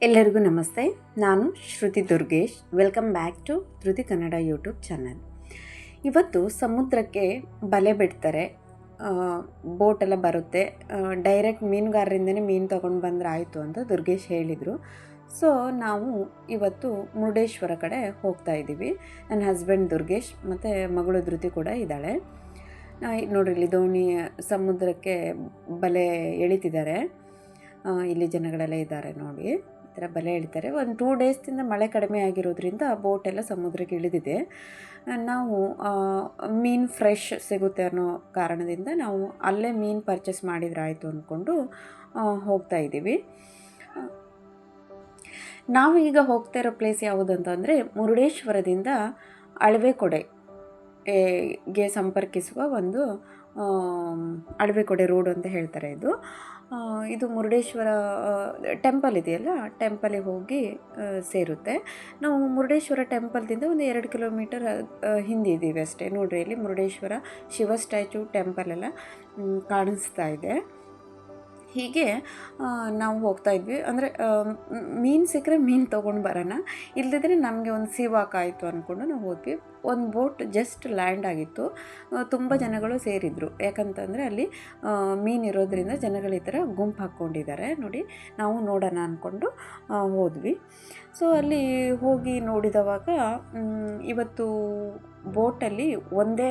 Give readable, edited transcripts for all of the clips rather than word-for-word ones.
ಎಲ್ಲರಿಗೂ ನಮಸ್ತೆ. ನಾನು Shruthi Durgesh. Welcome back to Dhruthi Kannada YouTube channel. ಇವತ್ತು ಸಮುದ್ರಕ್ಕೆ ಬಲೆ ಬಿಡ್ತಾರೆ, ಬೋಟೆಲ್ಲ ಬರುತ್ತೆ. ಡೈರೆಕ್ಟ್ ಮೀನುಗಾರರಿಂದನೇ ಮೀನು ತೊಗೊಂಡು ಬಂದರೆ ಆಯಿತು ಅಂತ ದುರ್ಗೇಶ್ ಹೇಳಿದರು. ಸೊ ನಾವು ಇವತ್ತು ಮುರುಡೇಶ್ವರ ಕಡೆ ಹೋಗ್ತಾ ಇದ್ದೀವಿ. ನನ್ನ ಹಸ್ಬೆಂಡ್ ದುರ್ಗೇಶ್ ಮತ್ತು ಮಗಳು ಧೃತಿ ಕೂಡ ಇದ್ದಾಳೆ. ನೋಡ್ರಿ, ಇಲ್ಲಿ ದೋಣಿ ಸಮುದ್ರಕ್ಕೆ ಬಲೆ ಎಳಿತಿದ್ದಾರೆ. ಇಲ್ಲಿ ಜನಗಳೆಲ್ಲ ಇದ್ದಾರೆ ನೋಡಿ, ಈ ಥರ ಬಲೆ ಎಳಿತಾರೆ. ಒಂದು 2 ಡೇಸ್ದಿಂದ ಮಳೆ ಕಡಿಮೆ ಆಗಿರೋದ್ರಿಂದ ಬೋಟೆಲ್ಲ ಸಮುದ್ರಕ್ಕೆ ಇಳಿದಿದೆ. ನಾವು ಮೀನು ಫ್ರೆಶ್ ಸಿಗುತ್ತೆ ಅನ್ನೋ ಕಾರಣದಿಂದ ನಾವು ಅಲ್ಲೇ ಮೀನು ಪರ್ಚೇಸ್ ಮಾಡಿದ್ರೆ ಆಯಿತು ಅಂದ್ಕೊಂಡು ಹೋಗ್ತಾ ಇದ್ದೀವಿ. ನಾವು ಈಗ ಹೋಗ್ತಾ ಇರೋ ಪ್ಲೇಸ್ ಯಾವುದಂತಂದರೆ ಮುರುಡೇಶ್ವರದಿಂದ ಅಳವೆಕೊಡೆ ಗೆ ಸಂಪರ್ಕಿಸುವ ಒಂದು ಅಳವೆಕೊಡೆ ರೋಡ್ ಅಂತ ಹೇಳ್ತಾರೆ. ಇದು ಮುರುಡೇಶ್ವರ ಟೆಂಪಲ್ ಇದೆಯಲ್ಲ, ಟೆಂಪಲಿಗೆ ಹೋಗಿ ಸೇರುತ್ತೆ. ನಾವು ಮುರುಡೇಶ್ವರ ಟೆಂಪಲ್ದಿಂದ ಒಂದು 2 ಕಿಲೋಮೀಟರ್ ಹಿಂದೆ ಇದ್ದೀವಿ ಅಷ್ಟೇ. ನೋಡ್ರಿ, ಇಲ್ಲಿ ಮುರುಡೇಶ್ವರ ಶಿವ ಸ್ಟ್ಯಾಚು ಟೆಂಪಲ್ ಎಲ್ಲ ಕಾಣಿಸ್ತಾ ಇದೆ. ಹೀಗೆ ನಾವು ಹೋಗ್ತಾ ಇದ್ವಿ. ಅಂದರೆ ಮೀನು ಸಿಕ್ಕರೆ ಮೀನು ತೊಗೊಂಡು ಬರೋಣ, ಇಲ್ಲದಿದ್ದರೆ ನಮಗೆ ಒಂದು ಸಿವಾಕಾಯಿತು ಅಂದ್ಕೊಂಡು ನಾವು ಹೋದ್ವಿ. ಒಂದು ಬೋಟ್ ಜಸ್ಟ್ ಲ್ಯಾಂಡ್ ಆಗಿತ್ತು. ತುಂಬ ಜನಗಳು ಸೇರಿದರು. ಯಾಕಂತಂದರೆ ಅಲ್ಲಿ ಮೀನು ಇರೋದ್ರಿಂದ ಜನಗಳು ಈ ಥರ ಗುಂಪು ಹಾಕ್ಕೊಂಡಿದ್ದಾರೆ. ನೋಡಿ, ನಾವು ನೋಡೋಣ ಅಂದ್ಕೊಂಡು ಹೋದ್ವಿ. ಸೊ ಅಲ್ಲಿ ಹೋಗಿ ನೋಡಿದವಾಗ ಇವತ್ತು ಬೋಟಲ್ಲಿ ಒಂದೇ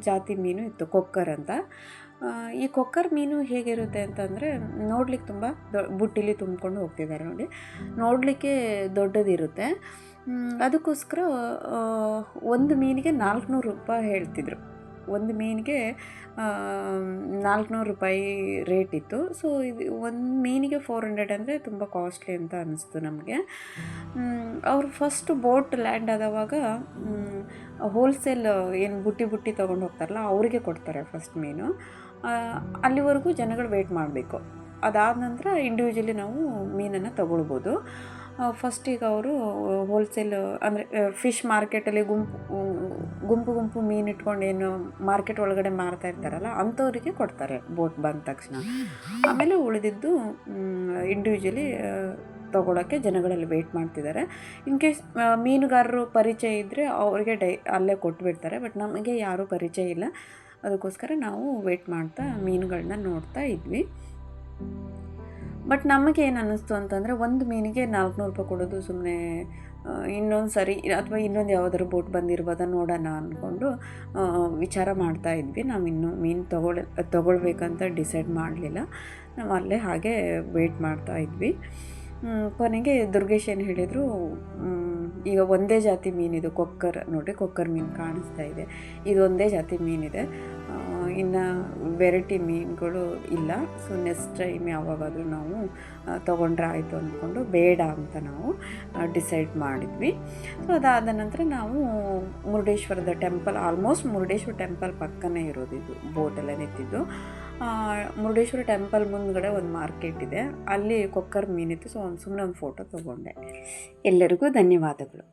ಜಾತಿ ಮೀನು ಇತ್ತು, ಕೊಕ್ಕರ್ ಅಂತ. ಈ ಕೊಕ್ಕರ್ ಮೀನು ಹೇಗಿರುತ್ತೆ ಅಂತಂದರೆ ನೋಡ್ಲಿಕ್ಕೆ ತುಂಬ ಬುಟ್ಟಿಲಿ ತುಂಬಿಕೊಂಡು ಹೋಗ್ತಿದ್ದಾರೆ. ನೋಡಿ, ನೋಡಲಿಕ್ಕೆ ದೊಡ್ಡದಿರುತ್ತೆ. ಅದಕ್ಕೋಸ್ಕರ ಒಂದು ಮೀನಿಗೆ 400 ರೂಪಾಯಿ ಹೇಳ್ತಿದ್ರು. ಒಂದು ಮೀನಿಗೆ 400 ರೂಪಾಯಿ ರೇಟ್ ಇತ್ತು. ಸೊ ಇದು ಒಂದು ಮೀನಿಗೆ 400 ಅಂದರೆ ತುಂಬ ಕಾಸ್ಟ್ಲಿ ಅಂತ ಅನ್ನಿಸ್ತು ನಮಗೆ. ಅವರು ಫಸ್ಟ್ ಬೋಟ್ ಲ್ಯಾಂಡ್ ಆದವಾಗ ಹೋಲ್ಸೇಲ್ ಏನು ಬುಟ್ಟಿ ತೊಗೊಂಡು ಹೋಗ್ತಾರಲ್ಲ, ಅವರಿಗೆ ಕೊಡ್ತಾರೆ ಫಸ್ಟ್ ಮೀನು. ಅಲ್ಲಿವರೆಗೂ ಜನಗಳು ವೆಯ್ಟ್ ಮಾಡಬೇಕು. ಅದಾದ ನಂತರ ಇಂಡಿವಿಜುವಲಿ ನಾವು ಮೀನನ್ನು ತೊಗೊಳ್ಬೋದು. ಫಸ್ಟಿಗೆ ಅವರು ಹೋಲ್ಸೇಲ್ ಅಂದರೆ ಫಿಶ್ ಮಾರ್ಕೆಟಲ್ಲಿ ಗುಂಪು ಮೀನು ಇಟ್ಕೊಂಡು ಏನು ಮಾರ್ಕೆಟ್ ಒಳಗಡೆ ಮಾರ್ತಾ ಇರ್ತಾರಲ್ಲ, ಅಂಥವರಿಗೆ ಕೊಡ್ತಾರೆ ಬೋಟ್ ಬಂದ ತಕ್ಷಣ. ಆಮೇಲೆ ಉಳಿದಿದ್ದು ಇಂಡಿವಿಜುವಲಿ ತೊಗೊಳಕ್ಕೆ ಜನಗಳಲ್ಲಿ ವೆಯ್ಟ್ ಮಾಡ್ತಿದ್ದಾರೆ. ಇನ್ ಕೇಸ್ ಮೀನುಗಾರರು ಪರಿಚಯ ಇದ್ದರೆ ಅವರಿಗೆ ಅಲ್ಲೇ ಕೊಟ್ಬಿಡ್ತಾರೆ. ಬಟ್ ನಮಗೆ ಯಾರೂ ಪರಿಚಯ ಇಲ್ಲ, ಅದಕ್ಕೋಸ್ಕರ ನಾವು ವೆಯ್ಟ್ ಮಾಡ್ತಾ ಮೀನುಗಳನ್ನ ನೋಡ್ತಾ ಇದ್ವಿ. ಬಟ್ ನಮಗೆ ಏನು ಅನ್ನಿಸ್ತು ಅಂತಂದರೆ, ಒಂದು ಮೀನಿಗೆ 400 ರೂಪಾಯಿ ಕೊಡೋದು ಸುಮ್ಮನೆ, ಇನ್ನೊಂದು ಸರಿ ಅಥವಾ ಇನ್ನೊಂದು ಯಾವುದಾದ್ರು ಬೋಟ್ ಬಂದಿರ್ಬೋದ ನೋಡೋಣ ಅಂದ್ಕೊಂಡು ವಿಚಾರ ಮಾಡ್ತಾ ಇದ್ವಿ. ನಾವು ಇನ್ನೂ ಮೀನು ತೊಗೊಳ್ಬೇಕಂತ ಡಿಸೈಡ್ ಮಾಡಲಿಲ್ಲ. ನಾವು ಅಲ್ಲೇ ಹಾಗೆ ವೆಯ್ಟ್ ಮಾಡ್ತಾ ಇದ್ವಿ. ಕೊನೆಗೆ ದುರ್ಗೇಶ್ ಏನು ಹೇಳಿದರು, ಈಗ ಒಂದೇ ಜಾತಿ ಮೀನಿದು ಕೊಕ್ಕರ್. ನೋಡಿರಿ, ಕೊಕ್ಕರ್ ಮೀನು ಕಾಣಿಸ್ತಾ ಇದೆ. ಇದು ಒಂದೇ ಜಾತಿ ಮೀನಿದೆ, ಇನ್ನು ವೆರೈಟಿ ಮೀನುಗಳು ಇಲ್ಲ. ಸೊ ನೆಕ್ಸ್ಟ್ ಟೈಮ್ ಯಾವಾಗಾದರೂ ನಾವು ತೊಗೊಂಡ್ರೆ ಆಯಿತು ಅಂದ್ಕೊಂಡು ಬೇಡ ಅಂತ ನಾವು ಡಿಸೈಡ್ ಮಾಡಿದ್ವಿ. ಸೊ ಅದಾದ ನಂತರ ನಾವು ಮುರುಡೇಶ್ವರದ ಟೆಂಪಲ್, ಆಲ್ಮೋಸ್ಟ್ ಮುರುಡೇಶ್ವರ ಟೆಂಪಲ್ ಪಕ್ಕನೇ ಇರೋದು ಇದು ಬೋಟೆಲ್ಲ ನಿಂತಿದ್ದು. ಮುರುಡೇಶ್ವರ ಟೆಂಪಲ್ ಮುಂದ್ಗಡೆ ಒಂದು ಮಾರ್ಕೆಟ್ ಇದೆ, ಅಲ್ಲಿ ಕೊಕ್ಕರ್ ಮೀನಿತ್ತು. ಸೊ ಸುಮ್ಮನೆ ಒಂದು ಫೋಟೋ ತೊಗೊಂಡೆ. ಎಲ್ಲರಿಗೂ ಧನ್ಯವಾದಗಳು.